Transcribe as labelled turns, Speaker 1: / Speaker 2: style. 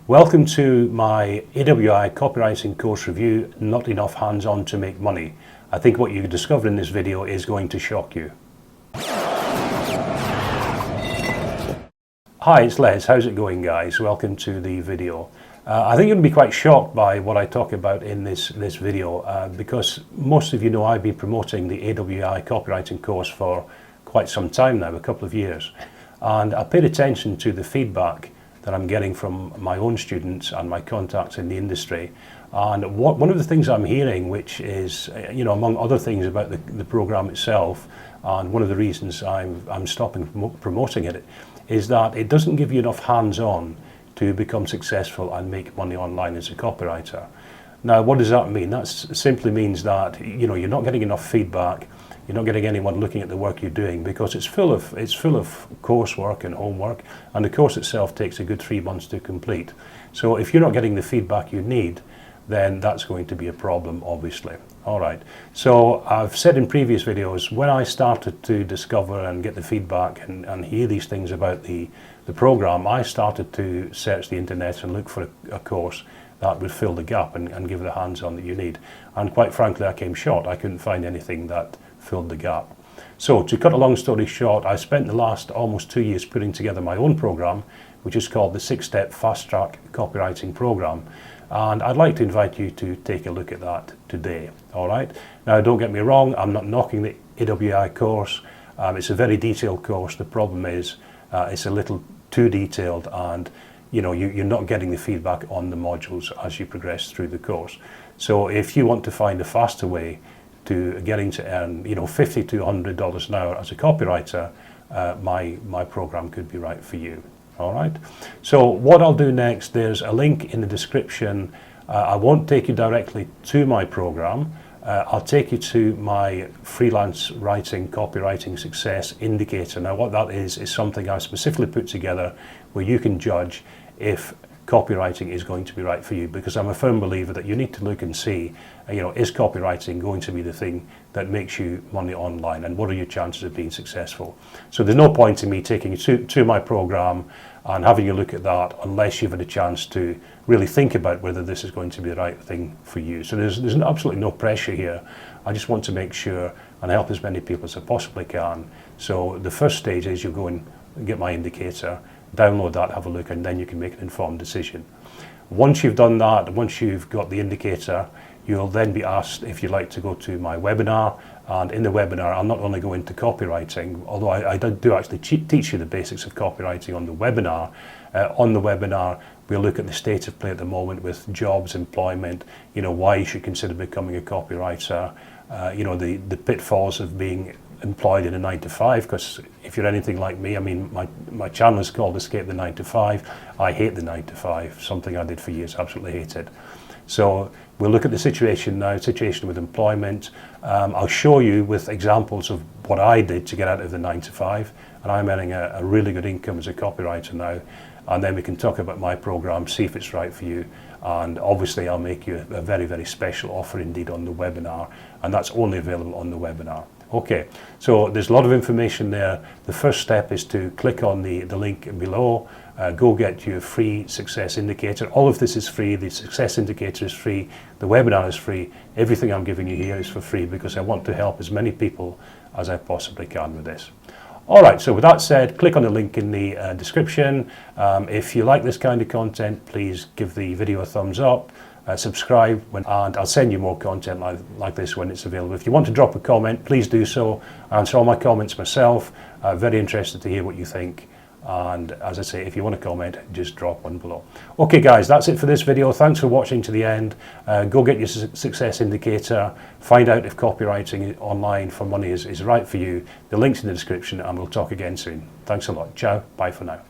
Speaker 1: Welcome to my AWAI copywriting course review, Not Enough Hands-On to Make Money. I think what you discover in this video is going to shock you. Hi, it's Les. How's it going, guys? Welcome to the video. I think you're going to be quite shocked by what I talk about in this video because most of you know I've been promoting the AWAI copywriting course for quite some time now, a couple of years. And I paid attention to the feedback that I'm getting from my own students and my contacts in the industry. And one of the things I'm hearing, which is, among other things about the program itself, and one of the reasons I'm stopping promoting it, is that it doesn't give you enough hands-on to become successful and make money online as a copywriter. Now, what does that mean? That simply means that you're not getting enough feedback. You're not getting anyone looking at the work you're doing because it's full of coursework and homework, and the course itself takes a good 3 months to complete. So if you're not getting the feedback you need, then that's going to be a problem, obviously. All right. So I've said in previous videos, when I started to discover and get the feedback and hear these things about the program, I started to search the internet and look for a course that would fill the gap and give the hands-on that you need. And quite frankly, I came short. I couldn't find anything that filled the gap. So to cut a long story short, I spent the last almost 2 years putting together my own program, which is called the 6-Step Fast Track Copywriting Program. And I'd like to invite you to take a look at that today. All right. Now, don't get me wrong. I'm not knocking the AWAI course. It's a very detailed course. The problem is it's a little too detailed, and you're not getting the feedback on the modules as you progress through the course. So if you want to find a faster way to getting to earn $50 to $100 an hour as a copywriter, my program could be right for you. All right. So what I'll do next, there's a link in the description. I won't take you directly to my program. I'll take you to my freelance writing copywriting success indicator. Now, what that is something I specifically put together where you can judge if copywriting is going to be right for you, because I'm a firm believer that you need to look and see, is copywriting going to be the thing that makes you money online, and what are your chances of being successful? So there's no point in me taking you to my program and having a look at that unless you've had a chance to really think about whether this is going to be the right thing for you. So there's absolutely no pressure here. I just want to make sure and help as many people as I possibly can. So the first stage is you go and get my indicator, download that, have a look, and then you can make an informed decision. Once you've done that, once you've got the indicator, you'll then be asked if you'd like to go to my webinar. And in the webinar, I'll not only go into copywriting, although I do actually teach you the basics of copywriting on the webinar. On the webinar, we'll look at the state of play at the moment with jobs, employment, why you should consider becoming a copywriter, the pitfalls of being employed in a 9-to-5, because if you're anything like me, my channel is called Escape the 9-to-5. I hate the 9-to-5, something I did for years, absolutely hate it. So we'll look at the situation now, situation with employment. I'll show you with examples of what I did to get out of the 9-to-5, and I'm earning a really good income as a copywriter now. And then we can talk about my program, see if it's right for you. And obviously I'll make you a very, very special offer indeed on the webinar, and that's only available on the webinar. Okay, so there's a lot of information there. The first step is to click on the link below, go get your free success indicator. All of this is free. The success indicator is free. The webinar is free. Everything I'm giving you here is for free because I want to help as many people as I possibly can with this. All right, so with that said, click on the link in the description. If you like this kind of content, please give the video a thumbs up. Subscribe, and I'll send you more content like this when it's available. If you want to drop a comment, please do so. I answer all my comments myself. Very interested to hear what you think. And as I say, if you want to comment, just drop one below. Okay, guys, that's it for this video. Thanks for watching to the end. Go get your success indicator. Find out if copywriting online for money is right for you. The link's in the description, and we'll talk again soon. Thanks a lot. Ciao. Bye for now.